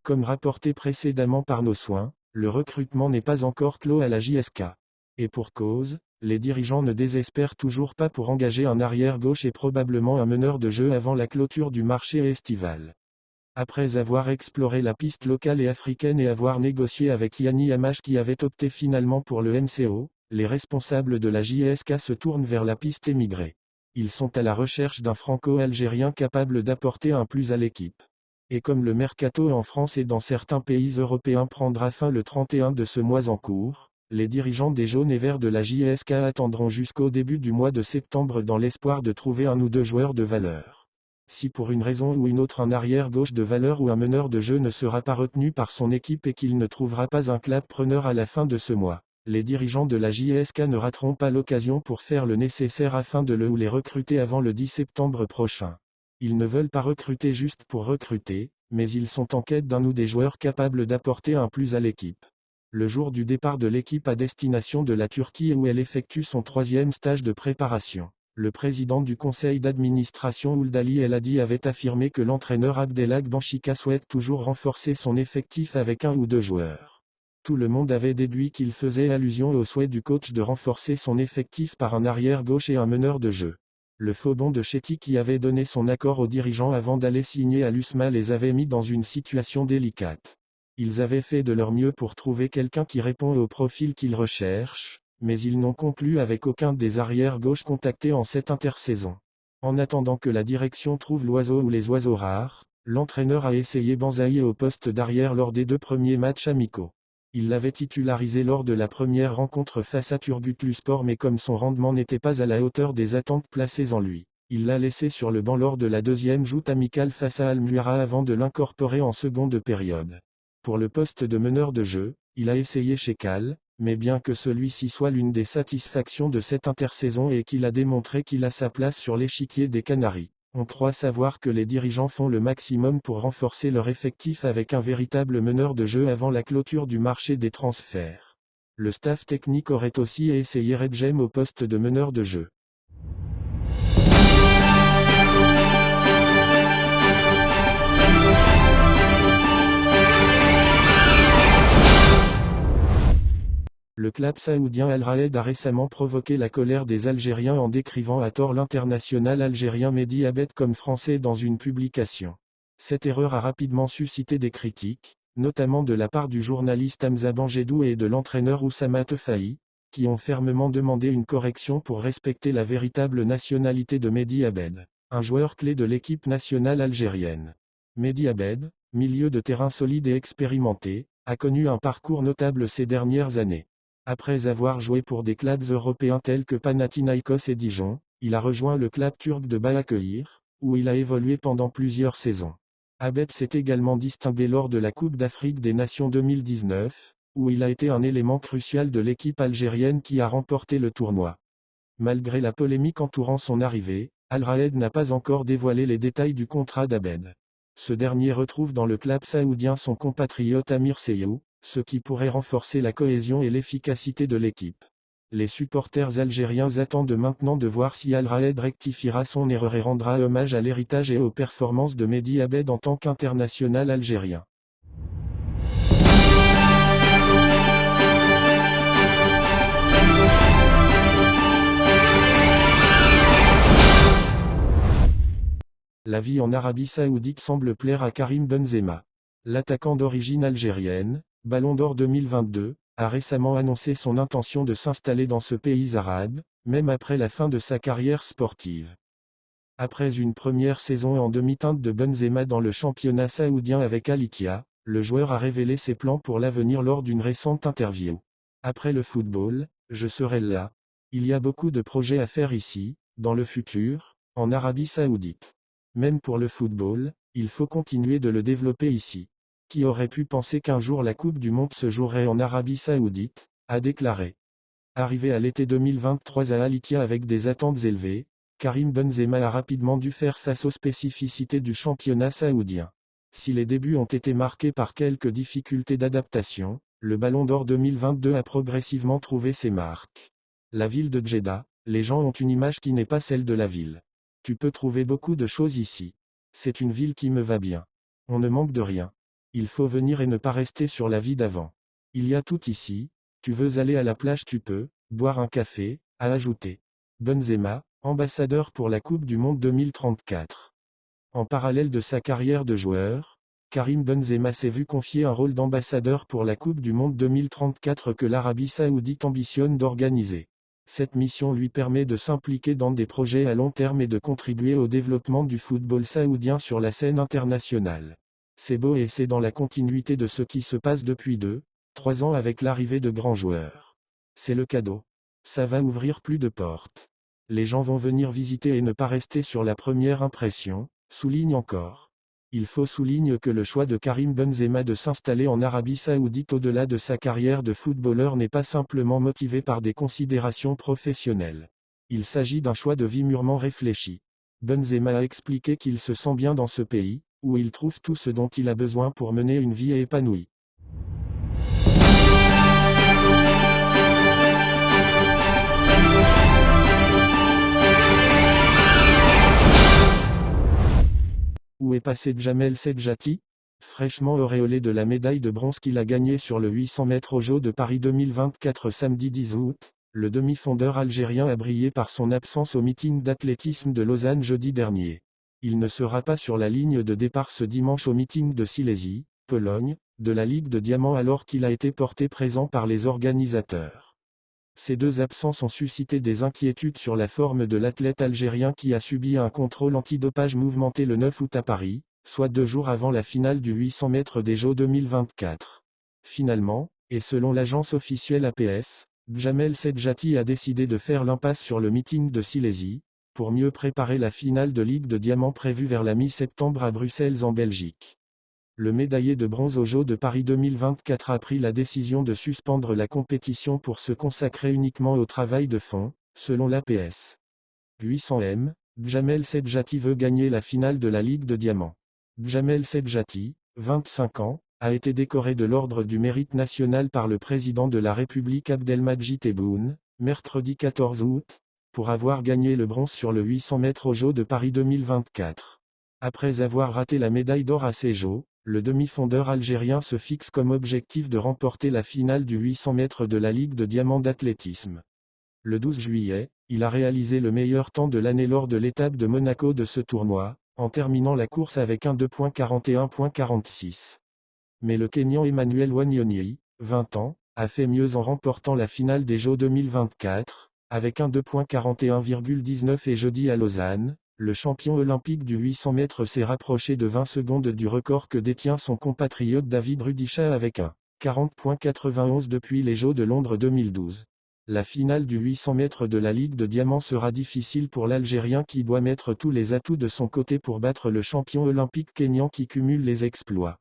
Comme rapporté précédemment par Nos Soins, le recrutement n'est pas encore clos à la JSK. Et pour cause, les dirigeants ne désespèrent toujours pas pour engager un arrière-gauche et probablement un meneur de jeu avant la clôture du marché estival. Après avoir exploré la piste locale et africaine et avoir négocié avec Yanni Amash qui avait opté finalement pour le MCO, les responsables de la JSK se tournent vers la piste émigrée. Ils sont à la recherche d'un franco-algérien capable d'apporter un plus à l'équipe. Et comme le mercato en France et dans certains pays européens prendra fin le 31 de ce mois en cours, les dirigeants des jaunes et verts de la JSK attendront jusqu'au début du mois de septembre dans l'espoir de trouver un ou deux joueurs de valeur. Si pour une raison ou une autre un arrière-gauche de valeur ou un meneur de jeu ne sera pas retenu par son équipe et qu'il ne trouvera pas un club preneur à la fin de ce mois, les dirigeants de la JSK ne rateront pas l'occasion pour faire le nécessaire afin de le ou les recruter avant le 10 septembre prochain. Ils ne veulent pas recruter juste pour recruter, mais ils sont en quête d'un ou des joueurs capables d'apporter un plus à l'équipe. Le jour du départ de l'équipe à destination de la Turquie où elle effectue son 3e stage de préparation, le président du conseil d'administration Ould Ali El Hadi avait affirmé que l'entraîneur Abdelhak Benchika souhaite toujours renforcer son effectif avec un ou deux joueurs. Tout le monde avait déduit qu'il faisait allusion au souhait du coach de renforcer son effectif par un arrière-gauche et un meneur de jeu. Le Faubourg de Chéty qui avait donné son accord aux dirigeants avant d'aller signer à l'USMA les avait mis dans une situation délicate. Ils avaient fait de leur mieux pour trouver quelqu'un qui répond au profil qu'ils recherchent, mais ils n'ont conclu avec aucun des arrières-gauches contactés en cette intersaison. En attendant que la direction trouve l'oiseau ou les oiseaux rares, l'entraîneur a essayé Banzaï au poste d'arrière lors des 2 premiers matchs amicaux. Il l'avait titularisé lors de la première rencontre face à Turgutluspor mais comme son rendement n'était pas à la hauteur des attentes placées en lui, il l'a laissé sur le banc lors de la 2e joute amicale face à Al-Muira avant de l'incorporer en seconde période. Pour le poste de meneur de jeu, il a essayé Chekal, mais bien que celui-ci soit l'une des satisfactions de cette intersaison et qu'il a démontré qu'il a sa place sur l'échiquier des Canaries, on croit savoir que les dirigeants font le maximum pour renforcer leur effectif avec un véritable meneur de jeu avant la clôture du marché des transferts. Le staff technique aurait aussi essayé Redjem au poste de meneur de jeu. Le club saoudien Al Raed a récemment provoqué la colère des Algériens en décrivant à tort l'international algérien Mehdi Abed comme français dans une publication. Cette erreur a rapidement suscité des critiques, notamment de la part du journaliste Hamza Benjedou et de l'entraîneur Oussama Tefaï, qui ont fermement demandé une correction pour respecter la véritable nationalité de Mehdi Abed, un joueur clé de l'équipe nationale algérienne. Mehdi Abed, milieu de terrain solide et expérimenté, a connu un parcours notable ces dernières années. Après avoir joué pour des clubs européens tels que Panathinaïkos et Dijon, il a rejoint le club turc de Başakşehir, où il a évolué pendant plusieurs saisons. Abed s'est également distingué lors de la Coupe d'Afrique des Nations 2019, où il a été un élément crucial de l'équipe algérienne qui a remporté le tournoi. Malgré la polémique entourant son arrivée, Al Raed n'a pas encore dévoilé les détails du contrat d'Abed. Ce dernier retrouve dans le club saoudien son compatriote Amir Seyou, ce qui pourrait renforcer la cohésion et l'efficacité de l'équipe. Les supporters algériens attendent maintenant de voir si Al Raed rectifiera son erreur et rendra hommage à l'héritage et aux performances de Mehdi Abed en tant qu'international algérien. La vie en Arabie Saoudite semble plaire à Karim Benzema. L'attaquant d'origine algérienne, Ballon d'Or 2022, a récemment annoncé son intention de s'installer dans ce pays arabe, même après la fin de sa carrière sportive. Après une première saison en demi-teinte de Benzema dans le championnat saoudien avec Al Ittihad, le joueur a révélé ses plans pour l'avenir lors d'une récente interview. Après le football, je serai là. Il y a beaucoup de projets à faire ici, dans le futur, en Arabie Saoudite. Même pour le football, il faut continuer de le développer ici. Qui aurait pu penser qu'un jour la Coupe du Monde se jouerait en Arabie Saoudite, a déclaré. Arrivé à l'été 2023 à Al Ittihad avec des attentes élevées, Karim Benzema a rapidement dû faire face aux spécificités du championnat saoudien. Si les débuts ont été marqués par quelques difficultés d'adaptation, le Ballon d'Or 2022 a progressivement trouvé ses marques. La ville de Djeddah, les gens ont une image qui n'est pas celle de la ville. Tu peux trouver beaucoup de choses ici. C'est une ville qui me va bien. On ne manque de rien. Il faut venir et ne pas rester sur la vie d'avant. Il y a tout ici, tu veux aller à la plage tu peux, boire un café, a ajouté Benzema, ambassadeur pour la Coupe du Monde 2034. En parallèle de sa carrière de joueur, Karim Benzema s'est vu confier un rôle d'ambassadeur pour la Coupe du Monde 2034 que l'Arabie Saoudite ambitionne d'organiser. Cette mission lui permet de s'impliquer dans des projets à long terme et de contribuer au développement du football saoudien sur la scène internationale. C'est beau et c'est dans la continuité de ce qui se passe depuis 3 ans avec l'arrivée de grands joueurs. C'est le cadeau. Ça va ouvrir plus de portes. Les gens vont venir visiter et ne pas rester sur la première impression, souligne encore. Il faut souligner que le choix de Karim Benzema de s'installer en Arabie Saoudite au-delà de sa carrière de footballeur n'est pas simplement motivé par des considérations professionnelles. Il s'agit d'un choix de vie mûrement réfléchi. Benzema a expliqué qu'il se sent bien dans ce pays, où il trouve tout ce dont il a besoin pour mener une vie épanouie. Où est passé Djamel Sedjati? Fraîchement auréolé de la médaille de bronze qu'il a gagnée sur le 800 mètres aux Jeux de Paris 2024 samedi 10 août, le demi-fondeur algérien a brillé par son absence au meeting d'athlétisme de Lausanne jeudi dernier. Il ne sera pas sur la ligne de départ ce dimanche au meeting de Silésie, Pologne, de la Ligue de Diamant alors qu'il a été porté présent par les organisateurs. Ces deux absences ont suscité des inquiétudes sur la forme de l'athlète algérien qui a subi un contrôle antidopage mouvementé le 9 août à Paris, soit 2 jours avant la finale du 800 mètres des Jeux 2024. Finalement, et selon l'agence officielle APS, Djamel Sedjati a décidé de faire l'impasse sur le meeting de Silésie, pour mieux préparer la finale de Ligue de Diamant prévue vers la mi-septembre à Bruxelles en Belgique. Le médaillé de bronze aux Jeux de Paris 2024 a pris la décision de suspendre la compétition pour se consacrer uniquement au travail de fond, selon l'APS. 800m, Djamel Sedjati veut gagner la finale de la Ligue de Diamant. Djamel Sedjati, 25 ans, a été décoré de l'Ordre du Mérite national par le président de la République Abdelmadjid Tebboune, mercredi 14 août, pour avoir gagné le bronze sur le 800 mètres aux Jeux de Paris 2024. Après avoir raté la médaille d'or à ces Jeux, le demi-fondeur algérien se fixe comme objectif de remporter la finale du 800 mètres de la Ligue de Diamant d'athlétisme. Le 12 juillet, il a réalisé le meilleur temps de l'année lors de l'étape de Monaco de ce tournoi, en terminant la course avec un 2.41.46. Mais le Kényan Emmanuel Wanyonyi, 20 ans, a fait mieux en remportant la finale des Jeux 2024, avec un 2.41,19 et jeudi à Lausanne. Le champion olympique du 800 mètres s'est rapproché de 20 secondes du record que détient son compatriote David Rudisha avec un 40.91 depuis les Jeux de Londres 2012. La finale du 800 mètres de la Ligue de Diamant sera difficile pour l'Algérien qui doit mettre tous les atouts de son côté pour battre le champion olympique kényan qui cumule les exploits.